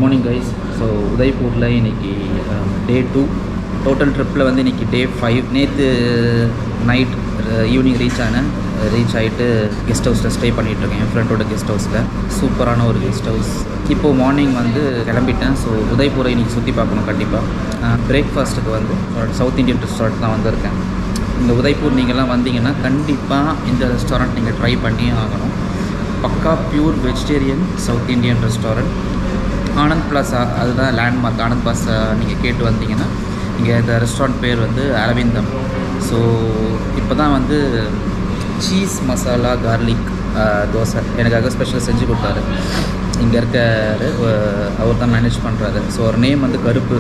morning guys. So Udaipur la iniki day 2 total trip la vandu iniki day 5 நேத்து night evening reach ஆயிட்டு guest ஹவுஸில் stay பண்ணிகிட்டு இருக்கேன். என் ஃப்ரெண்டோட கெஸ்ட் ஹவுஸில் சூப்பரான ஒரு கெஸ்ட் ஹவுஸ். இப்போது மார்னிங் வந்து கிளம்பிட்டேன். ஸோ உதய்பூரை இன்றைக்கி சுற்றி பார்க்கணும் கண்டிப்பாக. பிரேக்ஃபாஸ்ட்டுக்கு வந்து சவுத் இண்டியன் ரெஸ்டாரண்ட் தான் வந்திருக்கேன். இந்த உதய்பூர் நீங்கள்லாம் வந்தீங்கன்னா கண்டிப்பாக இந்த ரெஸ்டாரண்ட் நீங்கள் ட்ரை பண்ணியே ஆகணும். பக்கா pure vegetarian south Indian restaurant. Anand plaza அதுதான் லேண்ட்மார்க். ஆனந்த் பிளாசா நீங்கள் கேட்டு வந்தீங்கன்னா இங்கே இந்த ரெஸ்டாரண்ட் பேர் வந்து அரவிந்தம். ஸோ இப்போ தான் வந்து சீஸ் மசாலா கார்லிக் தோசை எனக்காக ஸ்பெஷலாக செஞ்சு கொடுத்தாரு. இங்கே இருக்க அவர் தான் மேனேஜ் பண்ணுறாரு. ஸோ ஒரு நேம் வந்து கருப்பு,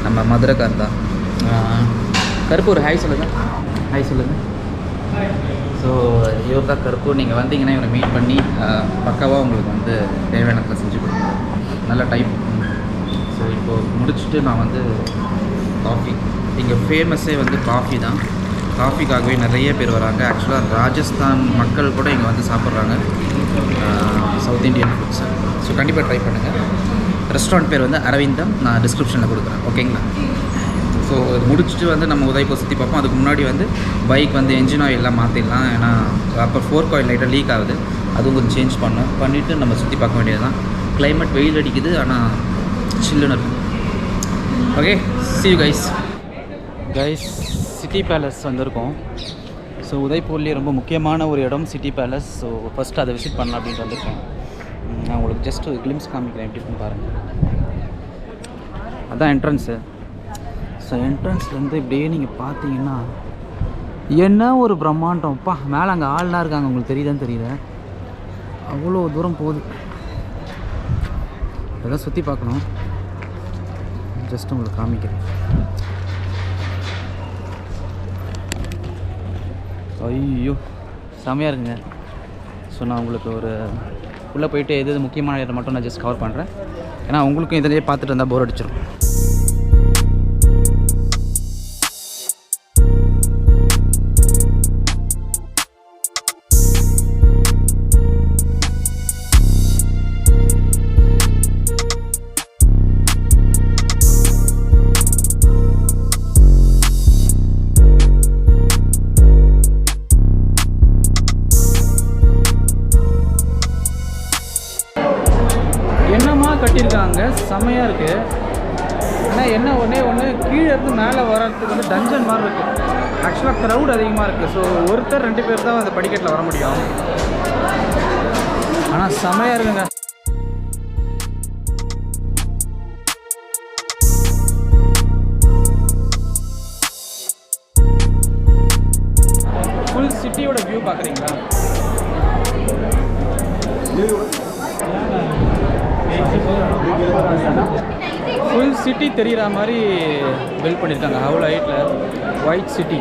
நம்ம மதுரைக்கார் தான். கருப்பு ஒரு ஹாய் சொல்லுங்கள். ஹாய் சொல்லுங்கள். ஸோ இவர் தான் கருப்பு. நீங்கள் வந்தீங்கன்னா இவரை மீட் பண்ணி பக்காவாக உங்களுக்கு வந்து தேவையானதில் செஞ்சு கொடுப்பாரு. நல்ல டைப். ஸோ இப்போது முடிச்சுட்டு நான் வந்து காஃபி, இங்கே ஃபேமஸே வந்து காஃபி தான். காஃபிக்காகவே நிறைய பேர் வராங்க. ஆக்சுவலாக ராஜஸ்தான் மக்கள் கூட இங்கே வந்து சாப்பிட்றாங்க சவுத் இண்டியன் ஃபுட்ஸ். ஸோ கண்டிப்பாக ட்ரை பண்ணுங்கள். ரெஸ்டாரண்ட் பேர் வந்து அரவிந்தம். நான் டிஸ்கிரிப்ஷனில் கொடுக்குறேன், ஓகேங்களா? ஸோ இது முடிச்சுட்டு வந்து நம்ம உதய்பூர் சுற்றி பார்ப்போம். அதுக்கு முன்னாடி வந்து பைக் வந்து என்ஜின் ஆயிலெலாம் மாற்றிடலாம். ஏன்னா அப்போ ஃபோர்க் ஆயில் லைட்டாக லீக் ஆகுது. அதுவும் கொஞ்சம் சேஞ்ச் பண்ணிவிட்டு நம்ம சுற்றி பார்க்க வேண்டியது தான். கிளைமேட் வெயில் அடிக்குது, ஆனால் சில்லுன்னு இருக்குது. Okay, see you guys. City palace வந்திருக்கோம். ஸோ உதய்பூர்லேயே ரொம்ப முக்கியமான ஒரு இடம் சிட்டி பேலஸ். ஸோ ஃபஸ்ட்டு அதை விசிட் பண்ணலாம் அப்படின்ட்டு வந்திருக்கேன். நான் உங்களுக்கு ஜஸ்ட் ஒரு கிளிம்ஸ் காமிக்கிறேன், எப்படி இருக்குன்னு பாருங்கள். அதுதான் என்ட்ரன்ஸு. ஸோ என்ட்ரன்ஸ்லேருந்து இப்படியே நீங்கள் பார்த்தீங்கன்னா என்ன ஒரு பிரம்மாண்டம்ப்பா. மேலே அங்கே ஆள்லாம் இருக்காங்க, உங்களுக்கு தெரியுதான்னு தெரியல, அவ்வளோ தூரம் போகுது. இதெல்லாம் சுற்றி பார்க்கணும். ஜஸ்ட் உங்களுக்கு காமிக்கிறேன். ஐயோ செமையாக இருக்குங்க. ஸோ நான் உங்களுக்கு ஒரு உள்ளே போயிட்டு எது முக்கியமான இடம் மட்டும் நான் ஜஸ்ட் கவர் பண்ணுறேன். ஏன்னா உங்களுக்கும் இதிலேயே பார்த்துட்டு இருந்தால் போர் அடிச்சிடும். கட்டியிருக்காங்க, செம்மையாக இருக்குது. ஆனால் என்ன ஒன்று கீழே இருந்து மேலே வர்றதுக்கு வந்து டஞ்சன் மாதிரி இருக்குது. ஆக்சுவலாக க்ரௌட் அதிகமாக இருக்குது. ஸோ ஒருத்தர் 2 பேர் தான் அந்த படிக்கட்டில் வர முடியும். ஆனால் செம்மையாக இருக்குங்க. ஃபுல் சிட்டியோட வியூ பார்க்குறீங்களா? ஃபுல் சிட்டி தெரிகிற மாதிரி பில்ட் பண்ணியிருக்காங்க. அவ்வளோ ஹைட்டில் ஒயிட் சிட்டி.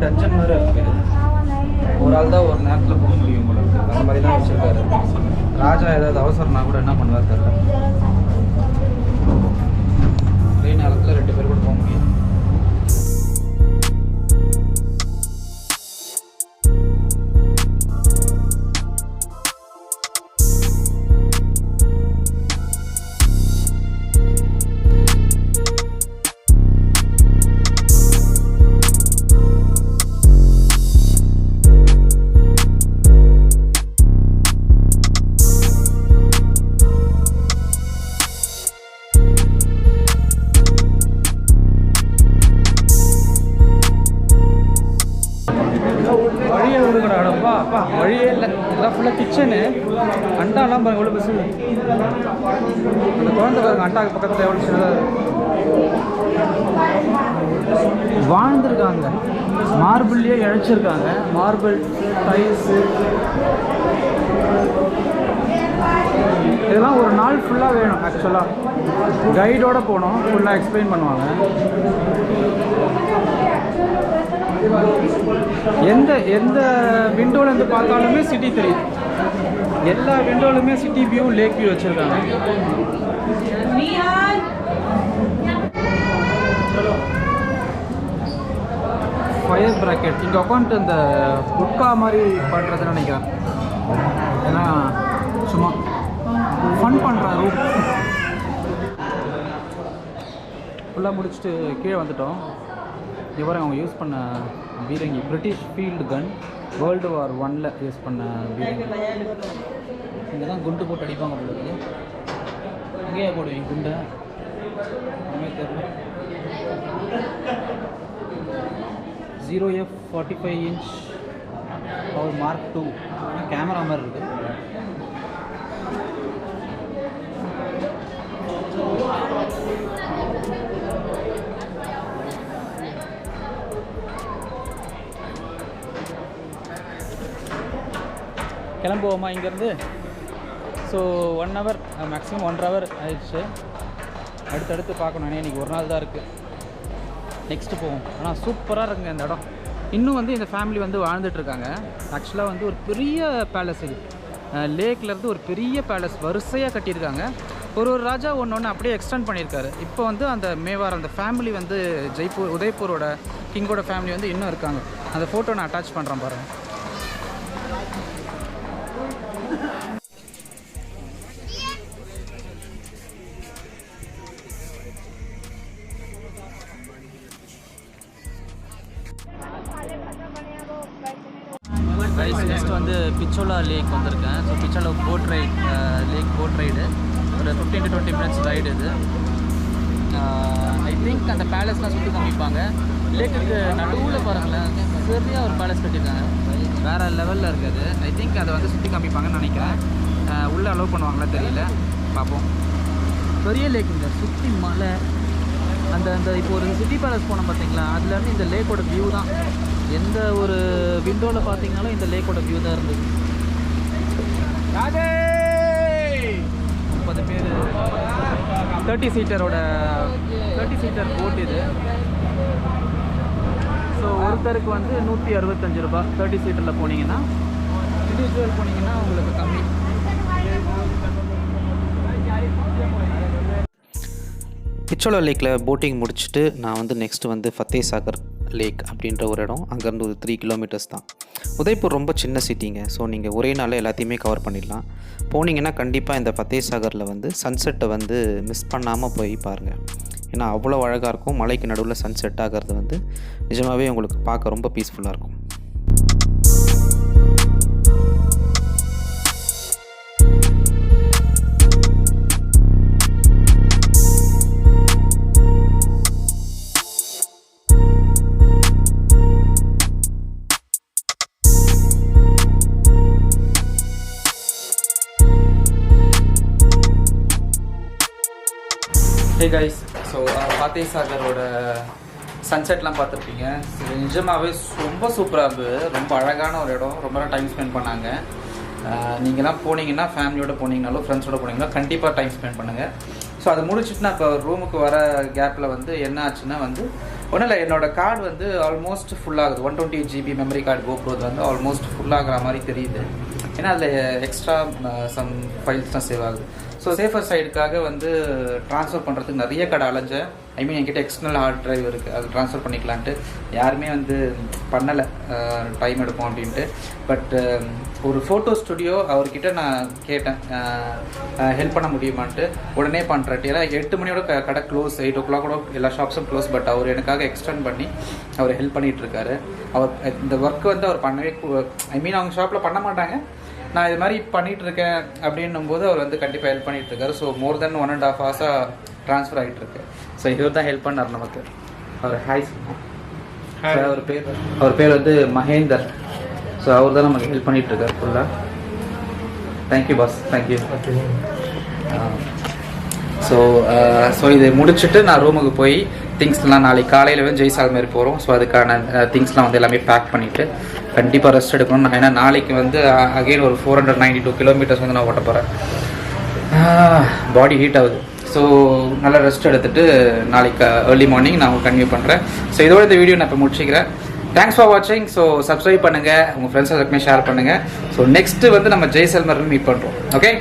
டஞ்சன் மாதிரி இருக்குது. ஒரு ஆள் தான் ஒரு நேரத்தில் போக முடியும் உங்களுக்கு. அந்த மாதிரி தான் வச்சுருக்காரு. ராஜா ஏதாவது அவசரம்னா கூட என்ன பண்ணுவார் தெரியல. ஒரே நேரத்தில் 2 பேர் கூட போக முடியும். வழியே இல்லை. இதெல்லாம் ஃபுல்லாக கிச்சனு. அண்டாலாம் பாருங்கள் எவ்வளோ பெருசு. அந்த குழந்தை பாருங்கள் அண்டாக்கு பக்கத்தில் எவ்வளோ சின்னதாக வாழ்ந்துருக்காங்க. மார்பிள்லேயே இழைச்சிருக்காங்க. மார்பிள் டைல்ஸு இதெல்லாம் ஒரு நாள் ஃபுல்லாக வேணும். ஆக்சுவலாக கைடோடு போனோம், ஃபுல்லாக எக்ஸ்பிளைன் பண்ணுவாங்க. எந்த விண்டோலேருந்து பார்த்தாலுமே சிட்டி தெரியுது. எல்லா விண்டோலுமே சிட்டி வியூ, லேக் வியூ வச்சுருக்காங்க. ஃபயர் ப்ராக்கெட் இங்கே உட்காந்துட்டு இந்த புட்கா மாதிரி பண்ணுறதுன்னு நினைக்கிறேன். ஏன்னா சும்மா ஃபன் பண்ணுறேன். ரூம் ஃபுல்லாக முடிச்சுட்டு கீழே வந்துட்டோம். இவரை அவங்க யூஸ் பண்ண பீரங்கி, பிரிட்டிஷ் ஃபீல்டு கன், வேர்ல்டு வார் 1 யூஸ் பண்ண பீரங்கி. இங்கே தான் குண்டு போட்டு அடிப்பாங்க போல. இங்கேயே போடுவீங்க குண்டை, ஒன்றுமே தெரியல. 0F45 இன்ச் ஒரு Mark 2 கேமரா மாதிரி இருக்குது. கிளம்புவோமா இங்கேருந்து? ஸோ 1 hour மேக்ஸிமம் 1.5 hour ஆயிடுச்சு. அடுத்தடுத்து பார்க்கணும். இன்றைக்கி ஒரு நாள் தான் இருக்குது. நெக்ஸ்ட்டு போவோம். ஆனால் சூப்பராக இருக்குங்க இந்த இடம். இன்னும் வந்து இந்த ஃபேமிலி வந்து வாழ்ந்துட்டுருக்காங்க. ஆக்சுவலாக வந்து ஒரு பெரிய பேலஸ் இது. லேக்லேருந்து ஒரு பெரிய பேலஸ் வரிசையாக கட்டியிருக்காங்க. ஒரு ராஜா ஒன்று அப்படியே எக்ஸ்டெண்ட் பண்ணியிருக்காரு. இப்போ வந்து அந்த மேவார் அந்த ஃபேமிலி வந்து உதய்பூரோட கிங்கோட ஃபேமிலி வந்து இன்னும் இருக்காங்க. அந்த ஃபோட்டோ நான் அட்டாச் பண்ணுறேன் பாருங்கள். நெக்ஸ்ட் வந்து பிச்சோலா லேக் வந்திருக்கேன். ஸோ பிச்சோலா லேக் போட் ரைடு ஒரு 15 to 20 minutes ரைடு இது. ஐ திங்க் அந்த பேலஸ்லாம் சுற்றி காமிப்பாங்க. லேக்குக்கு நடுவில் பாருங்களேன், சரியாக ஒரு பேலஸ் கட்டியிருக்காங்க. வேறு லெவலில் இருக்குது. ஐ திங்க் அதை வந்து சுற்றி காமிப்பாங்கன்னு நினைக்கிறேன். உள்ளே அலோவ் பண்ணுவாங்களா தெரியல, பார்ப்போம். பெரிய லேக்குங்க, சுற்றி மலை. அந்த இப்போ ஒரு சிட்டி பேலஸ் போனோம் பார்த்தீங்களா, அதுலேருந்து இந்த லேக்கோட வியூ தான். எந்த ஒரு விண்டோவில் பார்த்தீங்கனாலும் இந்த லேக்கோட வியூ தான் இருந்தது. 30 பேர் 30 சீட்டர் போட் இது. ஸோ ஒருத்தருக்கு வந்து 165 ரூபா 30 சீட்டரில் போனீங்கன்னா. இண்டிவிஜுவல் போனீங்கன்னா உங்களுக்கு கம்மி. பிச்சோலா லேக்கில் போட்டிங் முடிச்சுட்டு நான் வந்து நெக்ஸ்ட்டு வந்து ஃபத்தே சாகர் லேக் அப்படின்ற ஒரு இடம். அங்கேருந்து ஒரு 3 கிலோமீட்டர்ஸ் தான். உதய்பூர் ரொம்ப சின்ன சிட்டிங்க. ஸோ நீங்கள் ஒரே நாளில் எல்லாத்தையுமே கவர் பண்ணிடலாம். போனீங்கன்னா கண்டிப்பாக இந்த ஃபத்தே சாகரில் வந்து சன்செட்டை வந்து மிஸ் பண்ணாமல் போய் பாருங்கள். ஏன்னா அவ்வளோ அழகாக இருக்கும். மலைக்கு நடுவில் சன்செட் ஆகிறது வந்து நிஜமாகவே உங்களுக்கு பார்க்க ரொம்ப பீஸ்ஃபுல்லாக இருக்கும். ஹே கைஸ், ஸோ ஃபத்தே சாகரோட சன்செட்லாம் பார்த்துருப்பீங்க. நிஜமாகவே ரொம்ப சூப்பராக இருந்தது. ரொம்ப அழகான ஒரு இடம். ரொம்ப நேரம் டைம் ஸ்பெண்ட் பண்ணாங்க. நீங்கள்லாம் போனீங்கன்னா, ஃபேமிலியோடு போனீங்கனாலும் ஃப்ரெண்ட்ஸோடு போனீங்கன்னா கண்டிப்பாக டைம் ஸ்பெண்ட் பண்ணுங்கள். ஸோ அதை முடிச்சுட்டு நான் இப்போ ரூமுக்கு வர கேப்பில் வந்து என்ன ஆச்சுன்னா வந்து ஒன்றும் இல்லை, என்னோடய கார்டு வந்து ஆல்மோஸ்ட் ஃபுல்லாகுது. 128 GB மெமரி கார்டு கோப்ரோது வந்து ஆல்மோஸ்ட் ஃபுல்லாகிற மாதிரி தெரியுது. ஏன்னா அதில் எக்ஸ்ட்ரா சம் ஃபைல்ஸ் தான் சேவ் ஆகுது. ஸோ சேஃபர் சைடுக்காக வந்து ட்ரான்ஸ்ஃபர் பண்ணுறதுக்கு நிறைய கடை அலைஞ்சேன். ஐ மீன் என்கிட்ட எக்ஸ்டர்னல் ஹார்ட் ட்ரைவ் இருக்குது, அது ட்ரான்ஸ்ஃபர் பண்ணிக்கலான்ட்டு. யாருமே வந்து பண்ணலை, டைம் எடுப்போம் அப்படின்ட்டு. பட் ஒரு ஃபோட்டோ ஸ்டுடியோ அவர்கிட்ட நான் கேட்டேன் ஹெல்ப் பண்ண முடியுமான்ட்டு. உடனே பண்ணுறேன். ஏன்னா 8 மணியோட கடை க்ளோஸ், 8 o'clock கூட எல்லா ஷாப்ஸும் க்ளோஸ். பட் அவர் எனக்காக எக்ஸ்டெண்ட் பண்ணி அவர் ஹெல்ப் பண்ணிகிட்ருக்காரு. அவர் இந்த ஒர்க் வந்து அவர் பண்ணவே, ஐ மீன் அவங்க ஷாப்பில் பண்ண மாட்டாங்க. நான் இது மாதிரி பண்ணிகிட்ருக்கேன் அப்படின்னும் போது அவர் வந்து கண்டிப்பாக ஹெல்ப் பண்ணிகிட்ருக்காரு. ஸோ மோர் தென் 1.5 hours ட்ரான்ஸ்ஃபர் ஆகிட்டுருக்கு. ஸோ இவர் தான் ஹெல்ப் பண்ணார் நமக்கு. அவர் அவர் பேர் வந்து மகேந்தர். ஸோ அவர் தான் நமக்கு ஹெல்ப் பண்ணிகிட்ருக்கார் ஃபுல்லாக. Thank you boss, thank you. ஸோ இது முடிச்சுட்டு நான் ரூமுக்கு போய் திங்ஸ்லாம் நாளைக்கு காலையில் வந்து ஜெய்சால்மேர் போகிறோம். ஸோ அதுக்கான திங்ஸ்லாம் வந்து எல்லாமே பேக் பண்ணிவிட்டு கண்டிப்பாக ரெஸ்ட் எடுக்கணும். ஏன்னா நாளைக்கு வந்து அகெயின் ஒரு 492 கிலோமீட்டர்ஸ் வந்து நான் ஓட்ட போகிறேன். பாடி ஹீட் ஆகுது. ஸோ நல்லா ரெஸ்ட் எடுத்துகிட்டு நாளைக்கு ஏர்லி மார்னிங் நான் உங்களுக்கு கன்வியூ பண்ணுறேன். ஸோ இதோட இந்த வீடியோ நான் இப்போ முடிச்சுக்கிறேன். தேங்க்ஸ் ஃபார் வாட்சிங். ஸோ சப்ஸ்கிரைப் பண்ணுங்கள், உங்கள் ஃப்ரெண்ட்ஸ் எல்லாருக்குமே ஷேர் பண்ணுங்கள். ஸோ நெக்ஸ்ட்டு வந்து நம்ம ஜெய்சல்மரில் மீட் பண்ணுறோம். ஓகே.